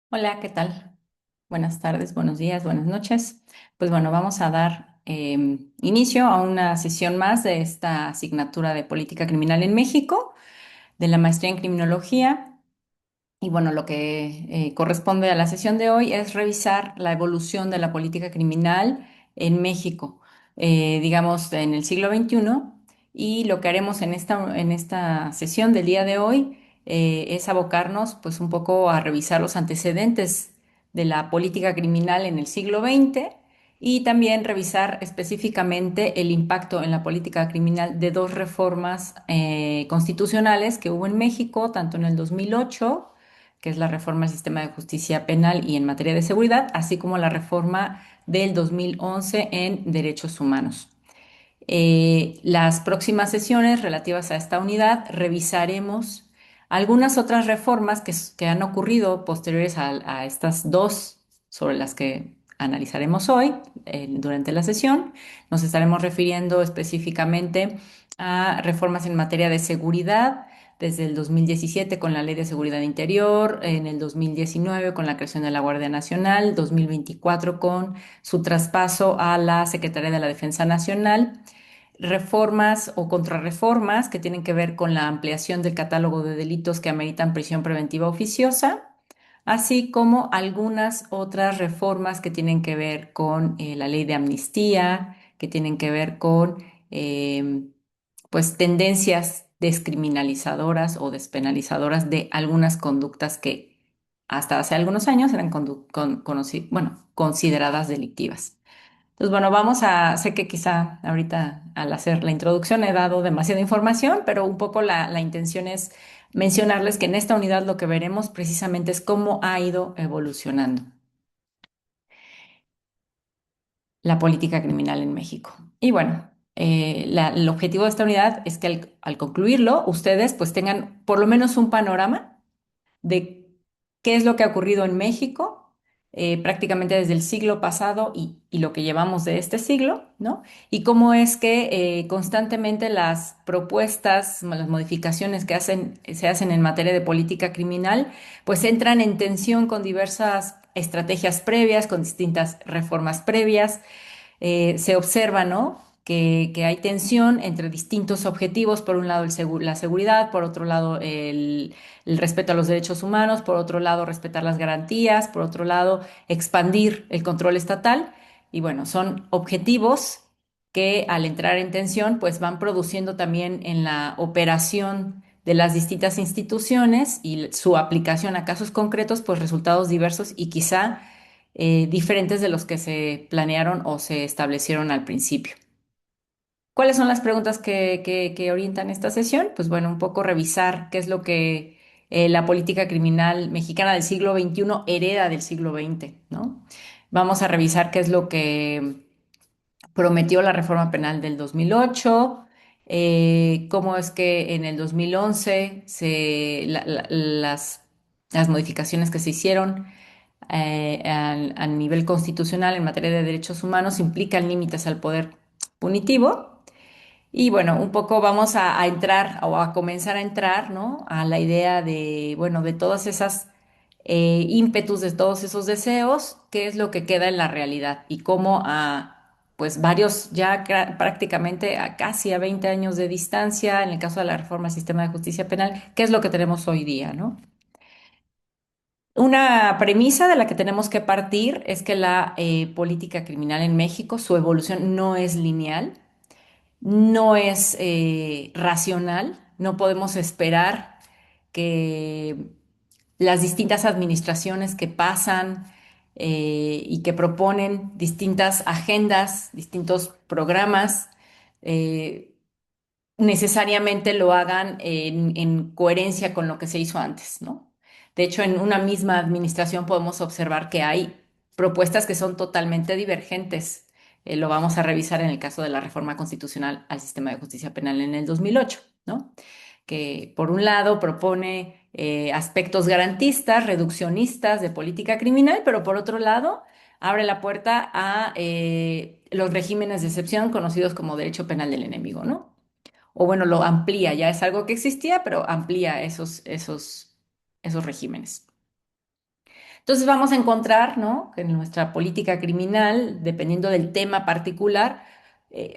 Hola, ¿qué tal? Buenas tardes, buenos días, buenas noches. Pues bueno, vamos a dar inicio a una sesión más de esta asignatura de Política Criminal en México, de la maestría en Criminología. Y bueno, lo que corresponde a la sesión de hoy es revisar la evolución de la política criminal en México, digamos, en el siglo XXI. Y lo que haremos en esta sesión del día de hoy es abocarnos pues un poco a revisar los antecedentes de la política criminal en el siglo XX y también revisar específicamente el impacto en la política criminal de dos reformas constitucionales que hubo en México, tanto en el 2008, que es la reforma al sistema de justicia penal y en materia de seguridad, así como la reforma del 2011 en derechos humanos. Las próximas sesiones relativas a esta unidad revisaremos algunas otras reformas que han ocurrido posteriores a estas dos sobre las que analizaremos hoy durante la sesión. Nos estaremos refiriendo específicamente a reformas en materia de seguridad desde el 2017 con la Ley de Seguridad Interior, en el 2019 con la creación de la Guardia Nacional, 2024 con su traspaso a la Secretaría de la Defensa Nacional, reformas o contrarreformas que tienen que ver con la ampliación del catálogo de delitos que ameritan prisión preventiva oficiosa, así como algunas otras reformas que tienen que ver con la ley de amnistía, que tienen que ver con pues tendencias descriminalizadoras o despenalizadoras de algunas conductas que hasta hace algunos años eran bueno, consideradas delictivas. Entonces, bueno, sé que quizá ahorita al hacer la introducción he dado demasiada información, pero un poco la intención es mencionarles que en esta unidad lo que veremos precisamente es cómo ha ido evolucionando la política criminal en México. Y bueno, el objetivo de esta unidad es que al concluirlo, ustedes pues tengan por lo menos un panorama de qué es lo que ha ocurrido en México prácticamente desde el siglo pasado y lo que llevamos de este siglo, ¿no? Y cómo es que constantemente las propuestas, las modificaciones se hacen en materia de política criminal, pues entran en tensión con diversas estrategias previas, con distintas reformas previas. Se observa, ¿no? Que hay tensión entre distintos objetivos, por un lado la seguridad, por otro lado el respeto a los derechos humanos, por otro lado respetar las garantías, por otro lado expandir el control estatal. Y bueno, son objetivos que al entrar en tensión, pues van produciendo también en la operación de las distintas instituciones y su aplicación a casos concretos, pues resultados diversos y quizá diferentes de los que se planearon o se establecieron al principio. ¿Cuáles son las preguntas que orientan esta sesión? Pues bueno, un poco revisar qué es lo que la política criminal mexicana del siglo XXI hereda del siglo XX, ¿no? Vamos a revisar qué es lo que prometió la reforma penal del 2008, cómo es que en el 2011 las modificaciones que se hicieron a nivel constitucional en materia de derechos humanos implican límites al poder punitivo. Y bueno, un poco vamos a entrar o a comenzar a entrar, ¿no? A la idea de, bueno, de todas esas ímpetus, de todos esos deseos, qué es lo que queda en la realidad y cómo pues varios, prácticamente a casi a 20 años de distancia, en el caso de la reforma al sistema de justicia penal, qué es lo que tenemos hoy día, ¿no? Una premisa de la que tenemos que partir es que la política criminal en México, su evolución no es lineal, no es racional, no podemos esperar que las distintas administraciones que pasan y que proponen distintas agendas, distintos programas, eh, necesariamente lo hagan en coherencia con lo que se hizo antes, ¿no? De hecho, en una misma administración podemos observar que hay propuestas que son totalmente divergentes. Lo vamos a revisar en el caso de la reforma constitucional al sistema de justicia penal en el 2008, ¿no? Que por un lado propone aspectos garantistas, reduccionistas de política criminal, pero por otro lado abre la puerta a los regímenes de excepción conocidos como derecho penal del enemigo, ¿no? O bueno, lo amplía, ya es algo que existía, pero amplía esos regímenes. Entonces vamos a encontrar, ¿no? Que en nuestra política criminal, dependiendo del tema particular,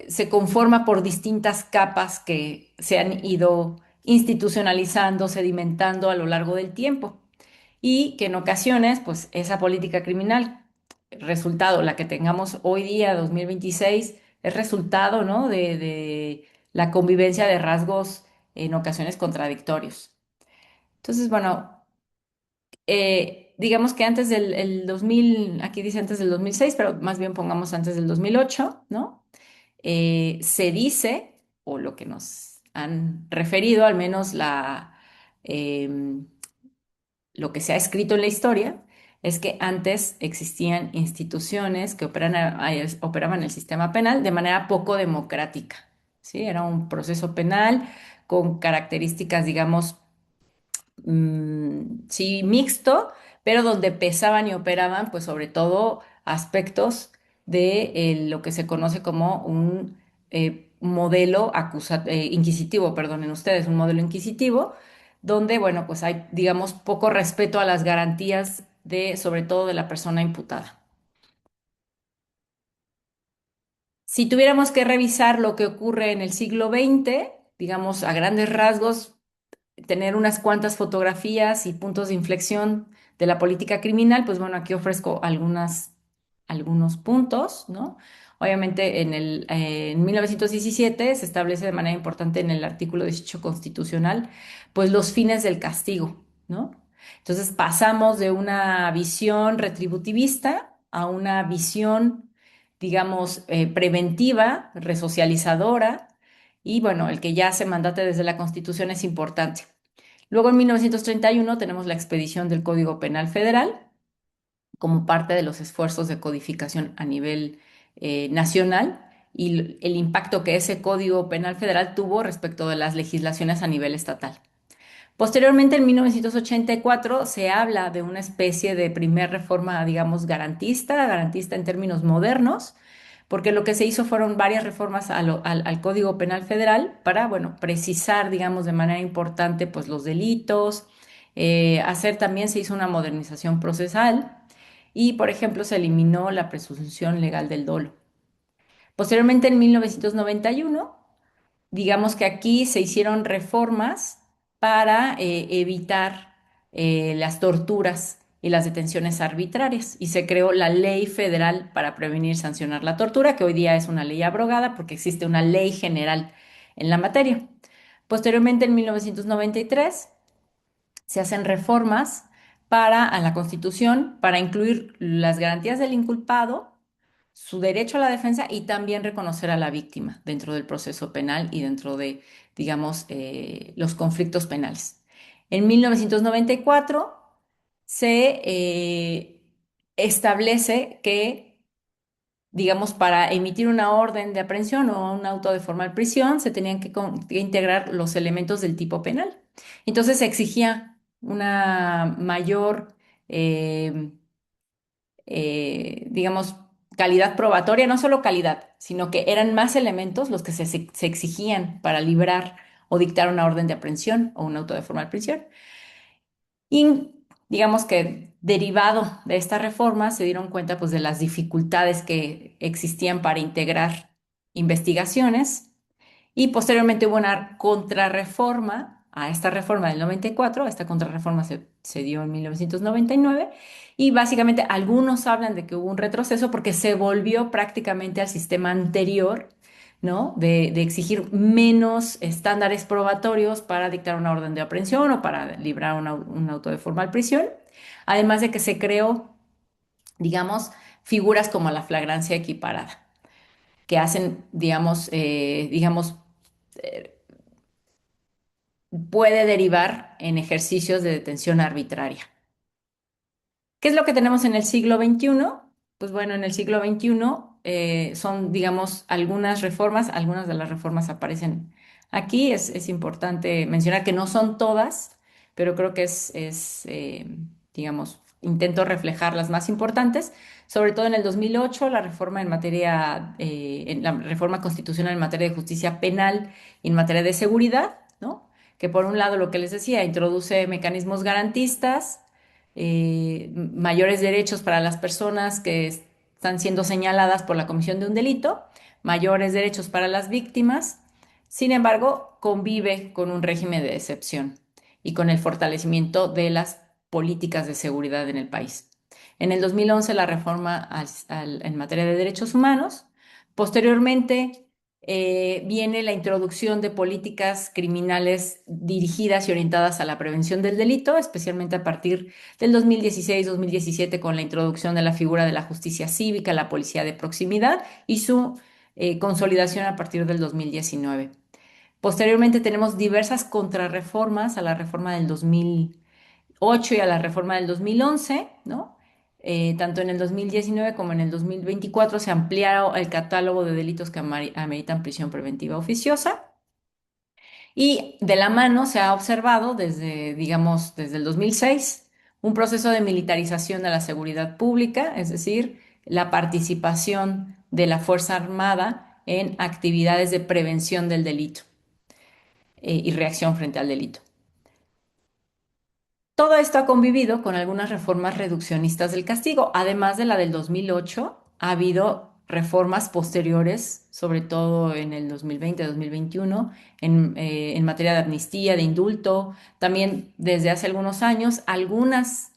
se conforma por distintas capas que se han ido institucionalizando, sedimentando a lo largo del tiempo y que en ocasiones, pues esa política criminal, resultado, la que tengamos hoy día, 2026, es resultado, ¿no? de la convivencia de rasgos en ocasiones contradictorios. Entonces, bueno, digamos que antes del 2000, aquí dice antes del 2006, pero más bien pongamos antes del 2008, ¿no? Se dice, o lo que nos han referido, al menos em, lo que se ha escrito en la historia, es que antes existían instituciones que operaban el sistema penal de manera poco democrática, ¿sí? Era un proceso penal con características, digamos, sí, mixto, pero donde pesaban y operaban, pues sobre todo aspectos de lo que se conoce como un inquisitivo, perdonen ustedes, un modelo inquisitivo, donde, bueno, pues hay, digamos, poco respeto a las garantías de, sobre todo de la persona imputada. Si tuviéramos que revisar lo que ocurre en el siglo XX, digamos, a grandes rasgos, tener unas cuantas fotografías y puntos de inflexión de la política criminal, pues bueno, aquí ofrezco algunos puntos, ¿no? Obviamente en 1917 se establece de manera importante en el artículo 18 constitucional, pues los fines del castigo, ¿no? Entonces pasamos de una visión retributivista a una visión, digamos, preventiva, resocializadora, y bueno, el que ya se mandate desde la Constitución es importante. Luego, en 1931, tenemos la expedición del Código Penal Federal como parte de los esfuerzos de codificación a nivel nacional y el impacto que ese Código Penal Federal tuvo respecto de las legislaciones a nivel estatal. Posteriormente, en 1984, se habla de una especie de primer reforma, digamos, garantista en términos modernos, porque lo que se hizo fueron varias reformas al Código Penal Federal para, bueno, precisar, digamos, de manera importante, pues los delitos, hacer también se hizo una modernización procesal y, por ejemplo, se eliminó la presunción legal del dolo. Posteriormente, en 1991, digamos que aquí se hicieron reformas para evitar las torturas y las detenciones arbitrarias y se creó la Ley Federal para prevenir y sancionar la tortura, que hoy día es una ley abrogada porque existe una ley general en la materia. Posteriormente, en 1993, se hacen reformas a la Constitución para incluir las garantías del inculpado, su derecho a la defensa y también reconocer a la víctima dentro del proceso penal y dentro de, digamos, los conflictos penales. En 1994 se establece que, digamos, para emitir una orden de aprehensión o un auto de formal prisión, se tenían que integrar los elementos del tipo penal. Entonces se exigía una mayor, eh, digamos, calidad probatoria, no solo calidad, sino que eran más elementos los que se exigían para librar o dictar una orden de aprehensión o un auto de formal prisión. Y digamos que derivado de esta reforma se dieron cuenta pues de las dificultades que existían para integrar investigaciones y posteriormente hubo una contrarreforma a esta reforma del 94. Esta contrarreforma se dio en 1999 y básicamente algunos hablan de que hubo un retroceso porque se volvió prácticamente al sistema anterior, ¿no? De exigir menos estándares probatorios para dictar una orden de aprehensión o para librar un auto de formal prisión, además de que se creó, digamos, figuras como la flagrancia equiparada, que hacen, digamos, puede derivar en ejercicios de detención arbitraria. ¿Qué es lo que tenemos en el siglo XXI? Pues bueno, en el siglo XXI son, digamos, algunas de las reformas aparecen aquí. Es importante mencionar que no son todas, pero creo que digamos, intento reflejar las más importantes. Sobre todo en el 2008, la reforma en la reforma constitucional en materia de justicia penal y en materia de seguridad, ¿no? Que por un lado, lo que les decía, introduce mecanismos garantistas, mayores derechos para las personas que están siendo señaladas por la comisión de un delito, mayores derechos para las víctimas. Sin embargo, convive con un régimen de excepción y con el fortalecimiento de las políticas de seguridad en el país. En el 2011, la reforma en materia de derechos humanos. Posteriormente, viene la introducción de políticas criminales dirigidas y orientadas a la prevención del delito, especialmente a partir del 2016-2017 con la introducción de la figura de la justicia cívica, la policía de proximidad y su consolidación a partir del 2019. Posteriormente tenemos diversas contrarreformas a la reforma del 2008 y a la reforma del 2011, ¿no? Tanto en el 2019 como en el 2024 se ampliaron el catálogo de delitos que ameritan prisión preventiva oficiosa. Y de la mano se ha observado desde, digamos, desde el 2006 un proceso de militarización de la seguridad pública, es decir, la participación de la Fuerza Armada en actividades de prevención del delito y reacción frente al delito. Todo esto ha convivido con algunas reformas reduccionistas del castigo. Además de la del 2008, ha habido reformas posteriores, sobre todo en el 2020-2021, en materia de amnistía, de indulto. También desde hace algunos años, algunos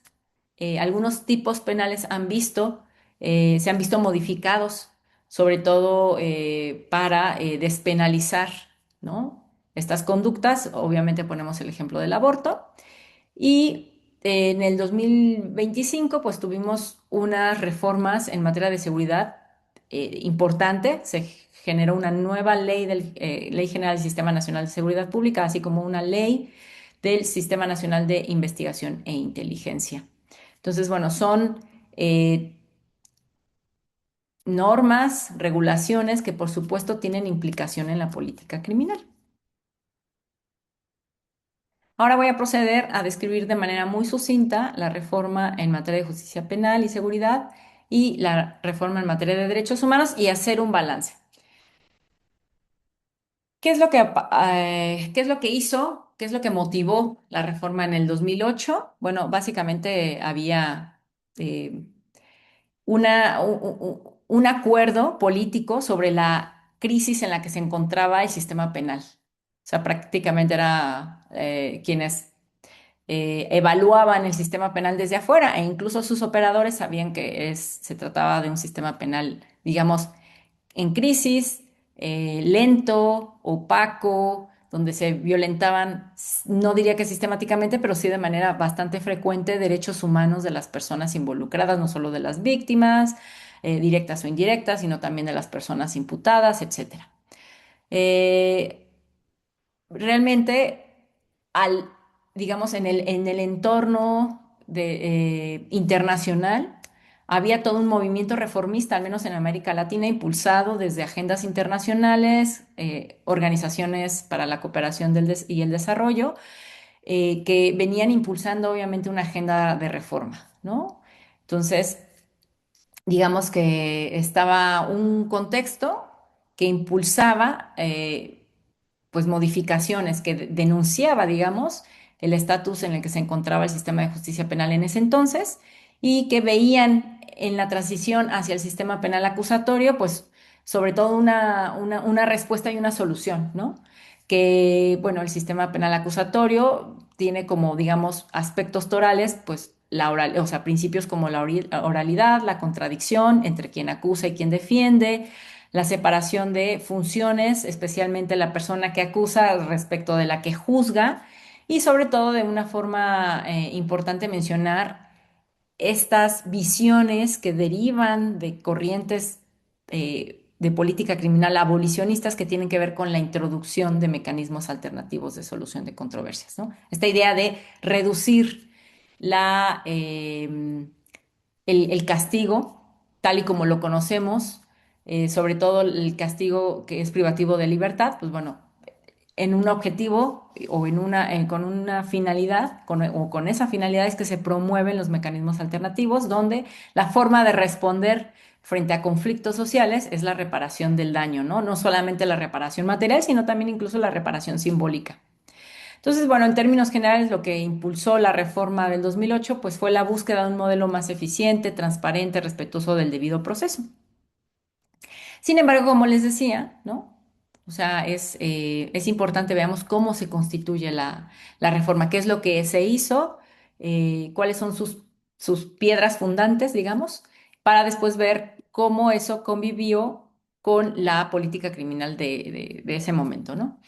tipos penales se han visto modificados, sobre todo para despenalizar, ¿no? Estas conductas. Obviamente ponemos el ejemplo del aborto. Y en el 2025, pues tuvimos unas reformas en materia de seguridad importante. Se generó una nueva Ley General del Sistema Nacional de Seguridad Pública, así como una ley del Sistema Nacional de Investigación e Inteligencia. Entonces, bueno, son eh, normas, regulaciones que por supuesto tienen implicación en la política criminal. Ahora voy a proceder a describir de manera muy sucinta la reforma en materia de justicia penal y seguridad y la reforma en materia de derechos humanos y hacer un balance. ¿Qué es lo que hizo? ¿Qué es lo que motivó la reforma en el 2008? Bueno, básicamente había eh, un acuerdo político sobre la crisis en la que se encontraba el sistema penal. O sea, prácticamente era quienes evaluaban el sistema penal desde afuera e incluso sus operadores sabían que se trataba de un sistema penal, digamos, en crisis, lento, opaco, donde se violentaban, no diría que sistemáticamente, pero sí de manera bastante frecuente derechos humanos de las personas involucradas, no solo de las víctimas, directas o indirectas, sino también de las personas imputadas, etcétera. Eh, Realmente al, digamos, en el entorno internacional, había todo un movimiento reformista, al menos en América Latina, impulsado desde agendas internacionales, organizaciones para la cooperación y el desarrollo, que venían impulsando obviamente una agenda de reforma, ¿no? Entonces, digamos que estaba un contexto que impulsaba pues modificaciones, que denunciaba, digamos, el estatus en el que se encontraba el sistema de justicia penal en ese entonces y que veían en la transición hacia el sistema penal acusatorio, pues sobre todo una respuesta y una solución, ¿no? Que, bueno, el sistema penal acusatorio tiene como, digamos, aspectos torales, pues o sea, principios como la oralidad, la contradicción entre quien acusa y quien defiende, la separación de funciones, especialmente la persona que acusa respecto de la que juzga, y sobre todo de una forma importante mencionar estas visiones que derivan de corrientes de política criminal abolicionistas que tienen que ver con la introducción de mecanismos alternativos de solución de controversias, ¿no? Esta idea de reducir la, el castigo, tal y como lo conocemos, sobre todo el castigo que es privativo de libertad, pues bueno, en un objetivo o con una finalidad, o con esa finalidad es que se promueven los mecanismos alternativos, donde la forma de responder frente a conflictos sociales es la reparación del daño, ¿no? No solamente la reparación material, sino también incluso la reparación simbólica. Entonces, bueno, en términos generales, lo que impulsó la reforma del 2008, pues fue la búsqueda de un modelo más eficiente, transparente, respetuoso del debido proceso. Sin embargo, como les decía, ¿no? O sea, es importante veamos cómo se constituye la reforma, qué es lo que se hizo, cuáles son sus piedras fundantes, digamos, para después ver cómo eso convivió con la política criminal de ese momento, ¿no?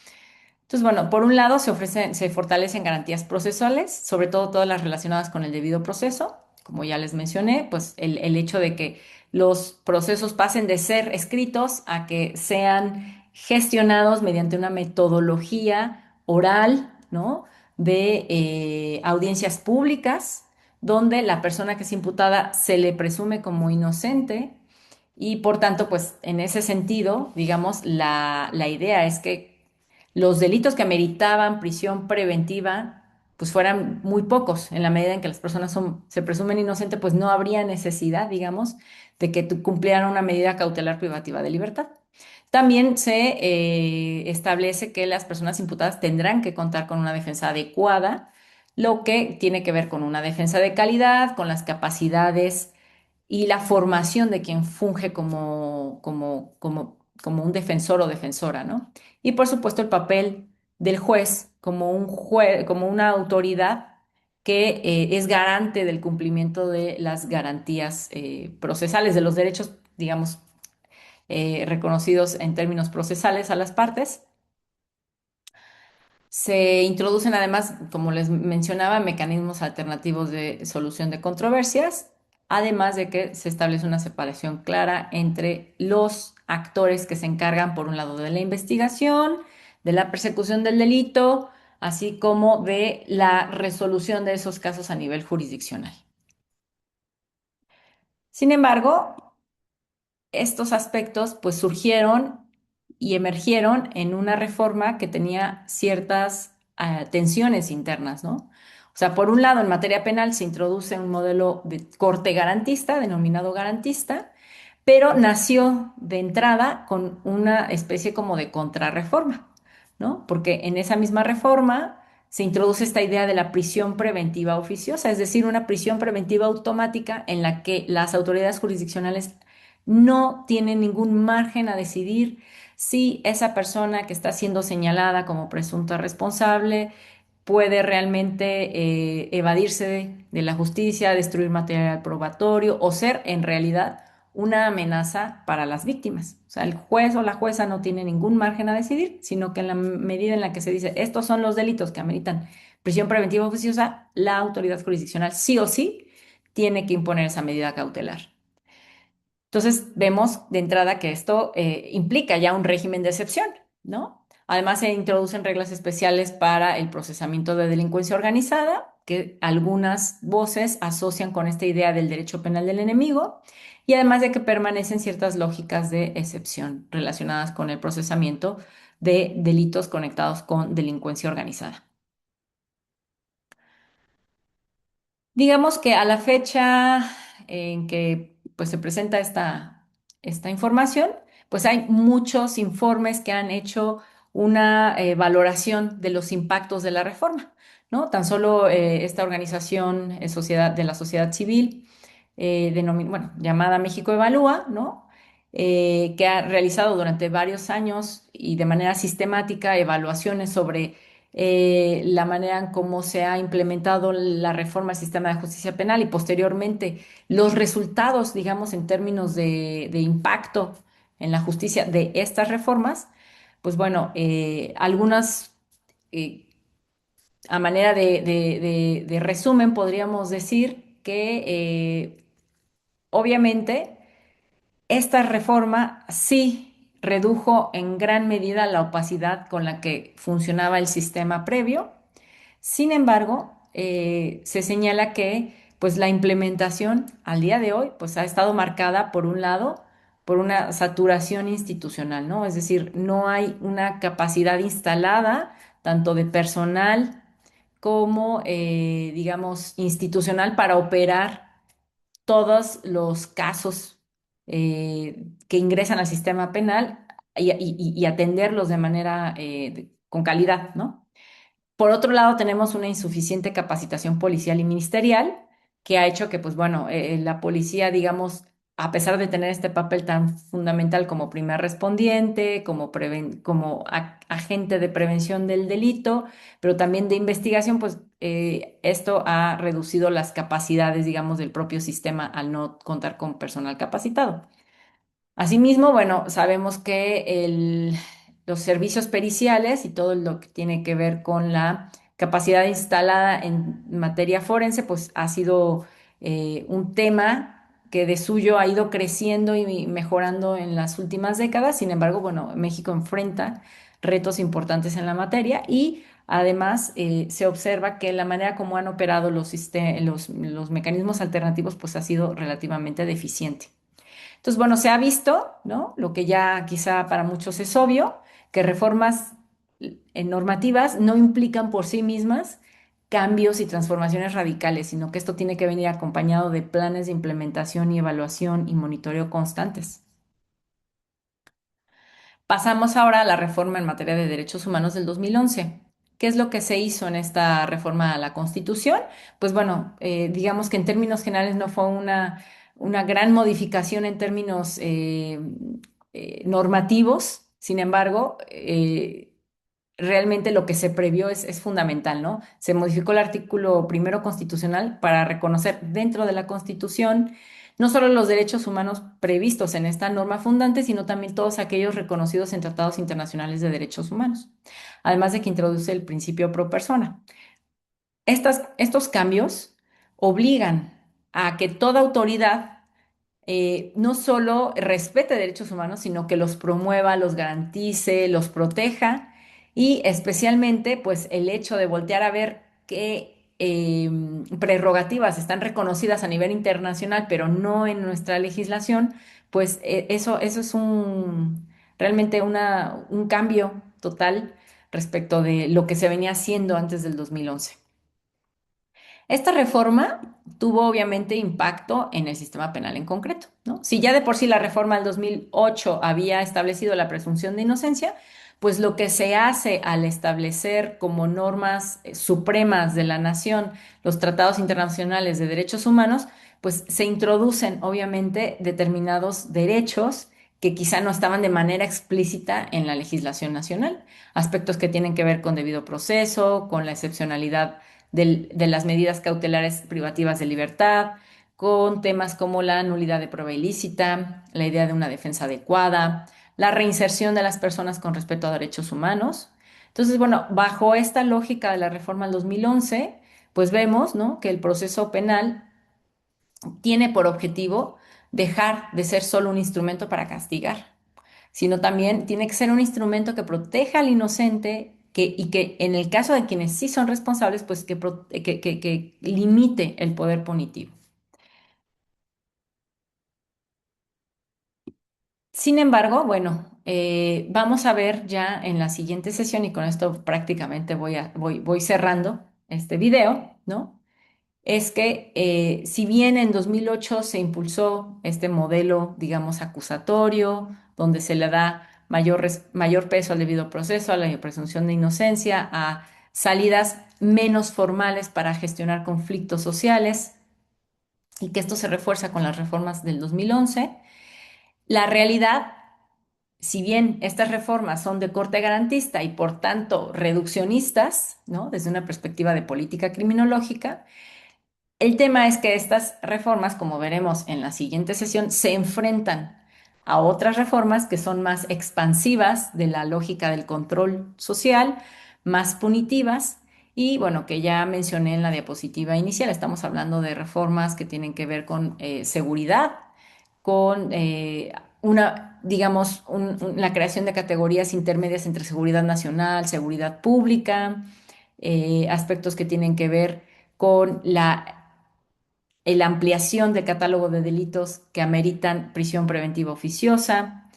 Entonces, bueno, por un lado se fortalecen garantías procesales, sobre todo todas las relacionadas con el debido proceso. Como ya les mencioné, pues el hecho de que los procesos pasen de ser escritos a que sean gestionados mediante una metodología oral, ¿no? De audiencias públicas, donde la persona que es imputada se le presume como inocente y por tanto, pues en ese sentido, digamos, la idea es que los delitos que ameritaban prisión preventiva, pues fueran muy pocos. En la medida en que las personas se presumen inocentes, pues no habría necesidad, digamos, de que cumplieran una medida cautelar privativa de libertad. También se establece que las personas imputadas tendrán que contar con una defensa adecuada, lo que tiene que ver con una defensa de calidad, con las capacidades y la formación de quien funge como un defensor o defensora, ¿no? Y por supuesto el papel del juez como como una autoridad que es garante del cumplimiento de las garantías procesales, de los derechos, digamos, reconocidos en términos procesales a las partes. Se introducen además, como les mencionaba, mecanismos alternativos de solución de controversias, además de que se establece una separación clara entre los actores que se encargan, por un lado, de la investigación, de la persecución del delito, así como de la resolución de esos casos a nivel jurisdiccional. Sin embargo, estos aspectos pues surgieron y emergieron en una reforma que tenía ciertas tensiones internas, ¿no? O sea, por un lado, en materia penal se introduce un modelo de corte garantista, denominado garantista, pero nació de entrada con una especie como de contrarreforma, ¿no? Porque en esa misma reforma se introduce esta idea de la prisión preventiva oficiosa, es decir, una prisión preventiva automática en la que las autoridades jurisdiccionales no tienen ningún margen a decidir si esa persona que está siendo señalada como presunta responsable puede realmente evadirse de la justicia, destruir material probatorio o ser en realidad una amenaza para las víctimas. O sea, el juez o la jueza no tiene ningún margen a decidir, sino que en la medida en la que se dice estos son los delitos que ameritan prisión preventiva oficiosa, la autoridad jurisdiccional sí o sí tiene que imponer esa medida cautelar. Entonces, vemos de entrada que esto implica ya un régimen de excepción, ¿no? Además, se introducen reglas especiales para el procesamiento de delincuencia organizada, que algunas voces asocian con esta idea del derecho penal del enemigo, y además de que permanecen ciertas lógicas de excepción relacionadas con el procesamiento de delitos conectados con delincuencia organizada. Digamos que a la fecha en que pues, se presenta esta información, pues hay muchos informes que han hecho una valoración de los impactos de la reforma, ¿no? Tan solo esta organización de la sociedad civil, bueno, llamada México Evalúa, ¿no? Que ha realizado durante varios años y de manera sistemática evaluaciones sobre la manera en cómo se ha implementado la reforma al sistema de justicia penal y posteriormente los resultados, digamos, en términos de impacto en la justicia de estas reformas, pues bueno, algunas, eh, a manera de resumen, podríamos decir que obviamente esta reforma sí redujo en gran medida la opacidad con la que funcionaba el sistema previo. Sin embargo, se señala que pues la implementación al día de hoy pues ha estado marcada por un lado por una saturación institucional, ¿no? Es decir, no hay una capacidad instalada tanto de personal como, digamos, institucional para operar todos los casos que ingresan al sistema penal y atenderlos de manera con calidad, ¿no? Por otro lado, tenemos una insuficiente capacitación policial y ministerial que ha hecho que, pues bueno, la policía, digamos, a pesar de tener este papel tan fundamental como primer respondiente, como agente de prevención del delito, pero también de investigación, pues esto ha reducido las capacidades, digamos, del propio sistema al no contar con personal capacitado. Asimismo, bueno, sabemos que los servicios periciales y todo lo que tiene que ver con la capacidad instalada en materia forense, pues ha sido un tema que de suyo ha ido creciendo y mejorando en las últimas décadas. Sin embargo, bueno, México enfrenta retos importantes en la materia y además se observa que la manera como han operado los mecanismos alternativos, pues ha sido relativamente deficiente. Entonces, bueno, se ha visto, ¿no? Lo que ya quizá para muchos es obvio, que reformas normativas no implican por sí mismas cambios y transformaciones radicales, sino que esto tiene que venir acompañado de planes de implementación y evaluación y monitoreo constantes. Pasamos ahora a la reforma en materia de derechos humanos del 2011. ¿Qué es lo que se hizo en esta reforma a la Constitución? Pues bueno, digamos que en términos generales no fue una gran modificación en términos normativos. Sin embargo, realmente lo que se previó es fundamental, ¿no? Se modificó el artículo primero constitucional para reconocer dentro de la Constitución no solo los derechos humanos previstos en esta norma fundante, sino también todos aquellos reconocidos en tratados internacionales de derechos humanos, además de que introduce el principio pro persona. Estos cambios obligan a que toda autoridad no solo respete derechos humanos, sino que los promueva, los garantice, los proteja y especialmente pues el hecho de voltear a ver qué prerrogativas están reconocidas a nivel internacional, pero no en nuestra legislación, pues eso es realmente un cambio total respecto de lo que se venía haciendo antes del 2011. Esta reforma tuvo obviamente impacto en el sistema penal en concreto, ¿no? Si ya de por sí la reforma del 2008 había establecido la presunción de inocencia, pues lo que se hace al establecer como normas supremas de la nación los tratados internacionales de derechos humanos, pues se introducen obviamente determinados derechos que quizá no estaban de manera explícita en la legislación nacional, aspectos que tienen que ver con debido proceso, con la excepcionalidad de las medidas cautelares privativas de libertad, con temas como la nulidad de prueba ilícita, la idea de una defensa adecuada, la reinserción de las personas con respecto a derechos humanos. Entonces, bueno, bajo esta lógica de la reforma del 2011, pues vemos, ¿no?, que el proceso penal tiene por objetivo dejar de ser solo un instrumento para castigar, sino también tiene que ser un instrumento que proteja al inocente y que en el caso de quienes sí son responsables, pues que limite el poder punitivo. Sin embargo, bueno, vamos a ver ya en la siguiente sesión y con esto prácticamente voy cerrando este video, ¿no? Es que si bien en 2008 se impulsó este modelo, digamos, acusatorio, donde se le da mayor peso al debido proceso, a la presunción de inocencia, a salidas menos formales para gestionar conflictos sociales, y que esto se refuerza con las reformas del 2011, la realidad, si bien estas reformas son de corte garantista y por tanto reduccionistas, ¿no?, desde una perspectiva de política criminológica, el tema es que estas reformas, como veremos en la siguiente sesión, se enfrentan a otras reformas que son más expansivas de la lógica del control social, más punitivas y bueno, que ya mencioné en la diapositiva inicial, estamos hablando de reformas que tienen que ver con seguridad, con digamos, la creación de categorías intermedias entre seguridad nacional, seguridad pública, aspectos que tienen que ver con la ampliación del catálogo de delitos que ameritan prisión preventiva oficiosa,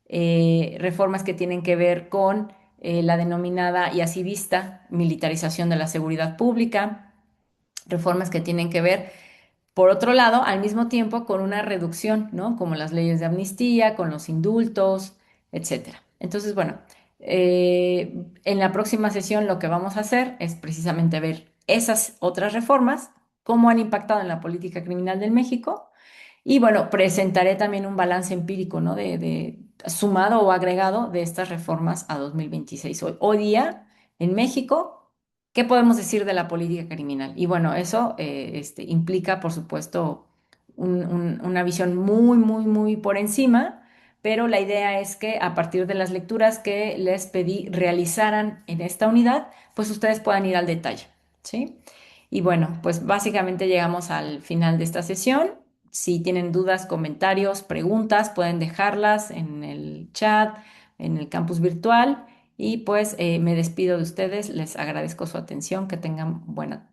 reformas que tienen que ver con la denominada y así vista militarización de la seguridad pública, reformas que tienen que ver, por otro lado, al mismo tiempo con una reducción, ¿no?, como las leyes de amnistía, con los indultos, etcétera. Entonces, bueno. En la próxima sesión lo que vamos a hacer es precisamente ver esas otras reformas, cómo han impactado en la política criminal del México y bueno, presentaré también un balance empírico, ¿no? De sumado o agregado de estas reformas a 2026. Hoy día, en México, ¿qué podemos decir de la política criminal? Y bueno, eso implica, por supuesto, una visión muy, muy, muy por encima, pero la idea es que a partir de las lecturas que les pedí realizaran en esta unidad, pues ustedes puedan ir al detalle, ¿sí? Y bueno, pues básicamente llegamos al final de esta sesión. Si tienen dudas, comentarios, preguntas, pueden dejarlas en el chat, en el campus virtual. Y pues me despido de ustedes. Les agradezco su atención. Que tengan buen día.